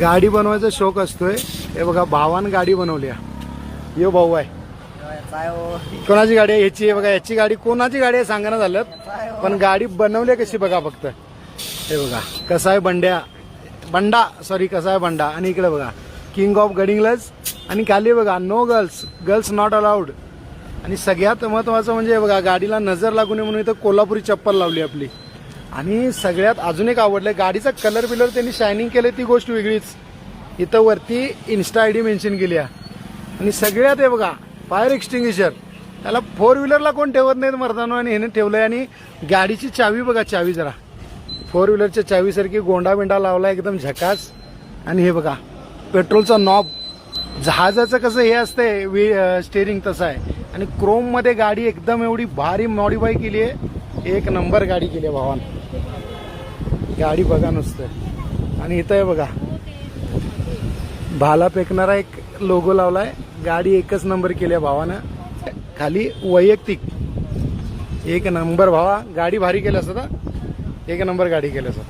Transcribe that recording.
गाडी बनवायचा शौक असतोय. हे बघा भावान गाडी बनवली. यो भाऊ आहे. कोणाची गाडी आहे? ह्याची आहे बघा. याची गाडी कोणाची गाडी आहे सांगा ना झालं, पण गाडी बनवली कशी बघा फक्त. हे बघा कसा आहे बंडा कसा आहे बंडा. आणि इकडे बघा किंग ऑफ गडिंग्लज. आणि खाली बघा नो गर्ल्स नॉट अलाउड. आणि सगळ्यात महत्वाचं म्हणजे बघा गाडीला नजर लागू नये म्हणून इथं कोल्हापुरी चप्पल लावली आपली. आणि सगळ्यात अजून एक आवडलं, गाडीचा कलर बिलर त्यांनी शायनिंग केलं ती गोष्ट वेगळीच. इथं वरती इन्स्टा ID मेन्शन केली आहे. आणि सगळ्यात हे बघा फायर एक्सटिंग्विशर. त्याला 4 व्हीलरला कोण ठेवत नाहीत मर्दानो, आणि ह्याने ठेवलंय. आणि गाडीची चावी बघा, चावी जरा 4 व्हीलरच्या चावीसारखी गोंडा बिंडा लावला एकदम झकास. आणि हे बघा पेट्रोलचा नॉब, जहाजाचं कसं हे असतंय स्टेरिंग तसं आहे. आणि क्रोम मध्ये गाडी एकदम एवढी भारी मॉडिफाय केली आहे. एक नंबर गाडी केली आहे भावान. गाडी बघा नुसतं. आणि इथं आहे बघा भाला फेकणारा एक लोगो लावलाय. गाडी एकच नंबर केली आहे भावानं. खाली वैयक्तिक एक नंबर भावा. गाडी भारी केलं असतं, एक नंबर गाडी केलं असतं.